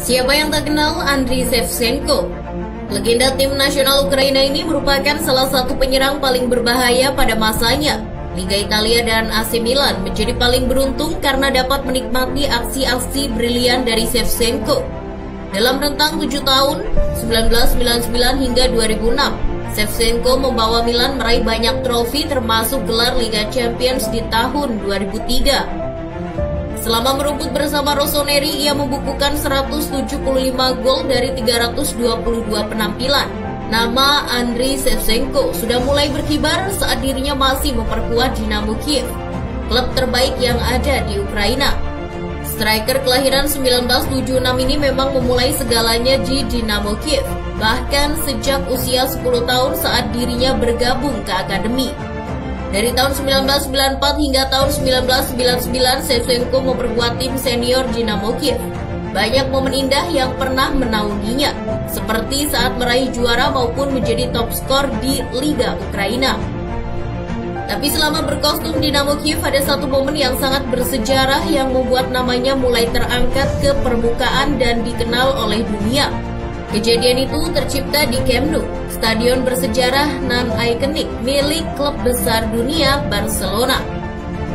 Siapa yang tak kenal Andriy Shevchenko? Legenda tim nasional Ukraina ini merupakan salah satu penyerang paling berbahaya pada masanya. Liga Italia dan AC Milan menjadi paling beruntung karena dapat menikmati aksi-aksi brilian dari Shevchenko. Dalam rentang 7 tahun, 1999 hingga 2006, Shevchenko membawa Milan meraih banyak trofi termasuk gelar Liga Champions di tahun 2003. Selama merumput bersama Rossoneri, ia membukukan 175 gol dari 322 penampilan. Nama Andriy Shevchenko sudah mulai berkibar saat dirinya masih memperkuat Dynamo Kiev, klub terbaik yang ada di Ukraina. Striker kelahiran 1976 ini memang memulai segalanya di Dynamo Kiev, bahkan sejak usia 10 tahun saat dirinya bergabung ke akademi. Dari tahun 1994 hingga tahun 1999, Shevchenko memperkuat tim senior Dynamo Kiev. Banyak momen indah yang pernah menaunginya, seperti saat meraih juara maupun menjadi top skor di Liga Ukraina. Tapi selama berkostum Dynamo Kiev, ada satu momen yang sangat bersejarah yang membuat namanya mulai terangkat ke permukaan dan dikenal oleh dunia. Kejadian itu tercipta di Camp Nou, stadion bersejarah non-ikonik milik klub besar dunia Barcelona.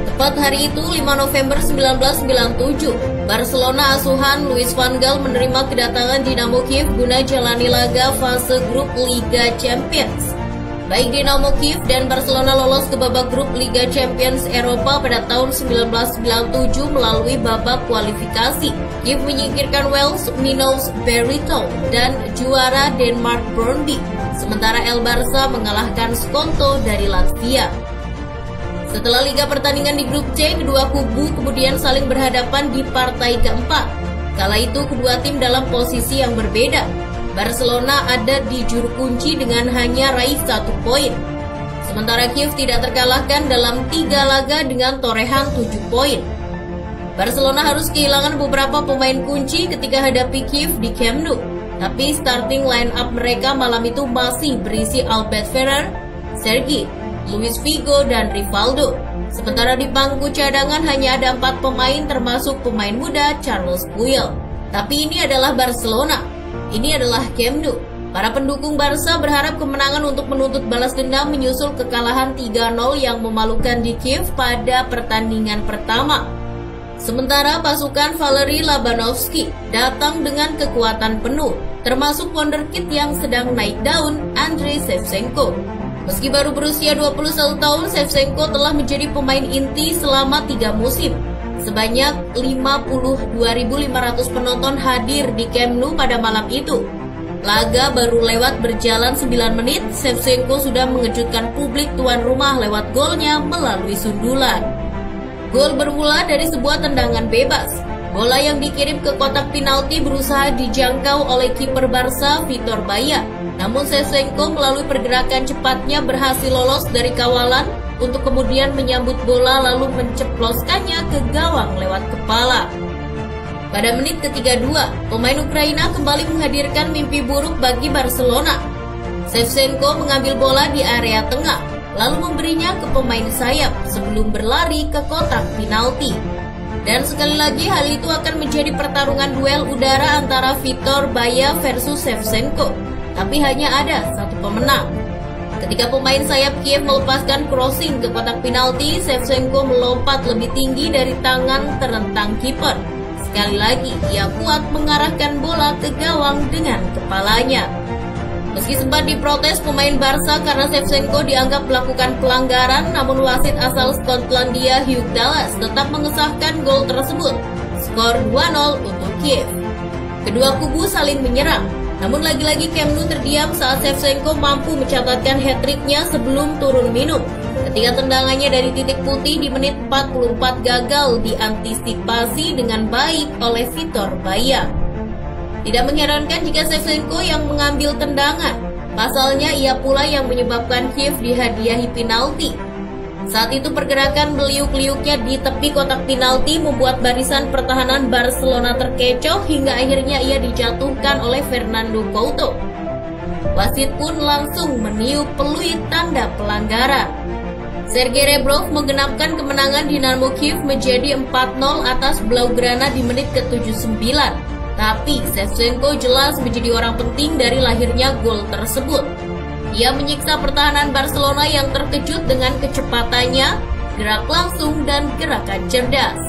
Tepat hari itu, 5 November 1997, Barcelona asuhan Louis van Gaal menerima kedatangan Dynamo Kiev guna jalani laga fase grup Liga Champions. Baik Dynamo Kiev dan Barcelona lolos ke babak grup Liga Champions Eropa pada tahun 1997 melalui babak kualifikasi. Kiev menyingkirkan Wales Minos Berito dan juara Denmark Brøndby, sementara El Barça mengalahkan Skonto dari Latvia. Setelah liga pertandingan di grup C, kedua kubu kemudian saling berhadapan di partai keempat. Kala itu kedua tim dalam posisi yang berbeda. Barcelona ada di juru kunci dengan hanya raih 1 poin. Sementara Kiev tidak terkalahkan dalam 3 laga dengan torehan 7 poin. Barcelona harus kehilangan beberapa pemain kunci ketika hadapi Kiev di Camp Nou. Tapi starting line up mereka malam itu masih berisi Albert Ferrer, Sergi, Luis Figo, dan Rivaldo. Sementara di bangku cadangan hanya ada 4 pemain termasuk pemain muda Charles Puyol. Tapi ini adalah Barcelona. Ini adalah Camp Nou. Para pendukung Barca berharap kemenangan untuk menuntut balas dendam menyusul kekalahan 3-0 yang memalukan di Kiev pada pertandingan pertama. Sementara pasukan Valery Labanovsky datang dengan kekuatan penuh, termasuk wonderkid yang sedang naik daun, Andriy Shevchenko. Meski baru berusia 21 tahun, Shevchenko telah menjadi pemain inti selama 3 musim. Sebanyak 52.500 penonton hadir di Camp Nou pada malam itu. Laga baru lewat berjalan 9 menit, Shevchenko sudah mengejutkan publik tuan rumah lewat golnya melalui sundulan. Gol bermula dari sebuah tendangan bebas. Bola yang dikirim ke kotak penalti berusaha dijangkau oleh kiper Barca Vitor Baia. Namun Shevchenko melalui pergerakan cepatnya berhasil lolos dari kawalan untuk kemudian menyambut bola lalu menceploskannya ke gawang lewat kepala. Pada menit ke-32, pemain Ukraina kembali menghadirkan mimpi buruk bagi Barcelona. Shevchenko mengambil bola di area tengah, lalu memberinya ke pemain sayap sebelum berlari ke kotak penalti. Dan sekali lagi hal itu akan menjadi pertarungan duel udara antara Vitor Baia versus Shevchenko. Tapi hanya ada satu pemenang. Ketika pemain sayap Kiev melepaskan crossing ke kotak penalti, Shevchenko melompat lebih tinggi dari tangan terentang kiper. Sekali lagi, ia kuat mengarahkan bola ke gawang dengan kepalanya. Meski sempat diprotes pemain Barca karena Shevchenko dianggap melakukan pelanggaran, namun wasit asal Skotlandia Hugh Dallas tetap mengesahkan gol tersebut. Skor 2-0 untuk Kiev. Kedua kubu saling menyerang. Namun lagi-lagi Camp Nou terdiam saat Shevchenko mampu mencatatkan hat-tricknya sebelum turun minum. Ketika tendangannya dari titik putih di menit 44 gagal diantisipasi dengan baik oleh Vitor Baia. Tidak mengherankan jika Shevchenko yang mengambil tendangan. Pasalnya ia pula yang menyebabkan Kiev dihadiahi penalti. Saat itu pergerakan beliuk-liuknya di tepi kotak penalti membuat barisan pertahanan Barcelona terkecoh hingga akhirnya ia dijatuhkan oleh Fernando Couto. Wasit pun langsung meniup peluit tanda pelanggaran. Sergei Rebrov menggenapkan kemenangan Dynamo Kiev menjadi 4-0 atas Blaugrana di menit ke-79. Tapi Shevchenko jelas menjadi orang penting dari lahirnya gol tersebut. Ia menyiksa pertahanan Barcelona yang terkejut dengan kecepatannya, gerak langsung, dan gerakan cerdas.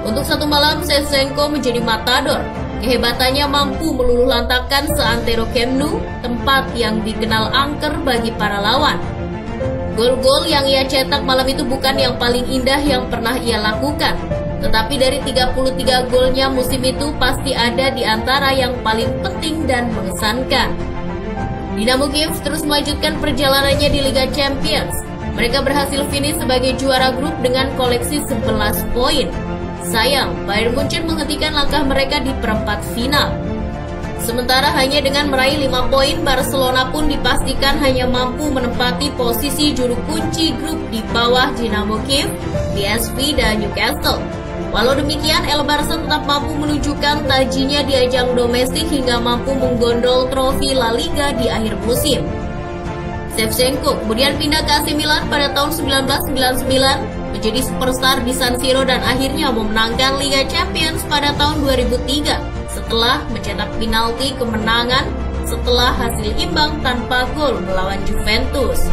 Untuk satu malam, Shevchenko menjadi matador. Kehebatannya mampu meluluhlantakkan seantero Camp Nou, tempat yang dikenal angker bagi para lawan. Gol-gol yang ia cetak malam itu bukan yang paling indah yang pernah ia lakukan. Tetapi dari 33 golnya musim itu pasti ada di antara yang paling penting dan mengesankan. Dinamo Kiev terus melanjutkan perjalanannya di Liga Champions. Mereka berhasil finish sebagai juara grup dengan koleksi 11 poin. Sayang, Bayern Munchen menghentikan langkah mereka di perempat final. Sementara hanya dengan meraih 5 poin, Barcelona pun dipastikan hanya mampu menempati posisi juru kunci grup di bawah Dinamo Kiev, PSV, dan Newcastle. Walau demikian, El Barça tetap mampu menunjukkan tajinya di ajang domestik hingga mampu menggondol trofi La Liga di akhir musim. Shevchenko kemudian pindah ke AC Milan pada tahun 1999, menjadi superstar di San Siro dan akhirnya memenangkan Liga Champions pada tahun 2003 setelah mencetak penalti kemenangan setelah hasil imbang tanpa gol melawan Juventus.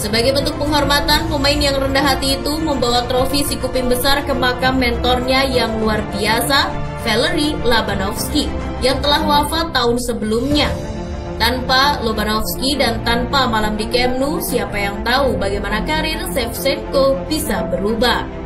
Sebagai bentuk penghormatan, pemain yang rendah hati itu membawa trofi si kuping besar ke makam mentornya yang luar biasa, Valery Lobanovsky, yang telah wafat tahun sebelumnya. Tanpa Lobanovsky dan tanpa malam di Camp Nou, siapa yang tahu bagaimana karir Shevchenko bisa berubah.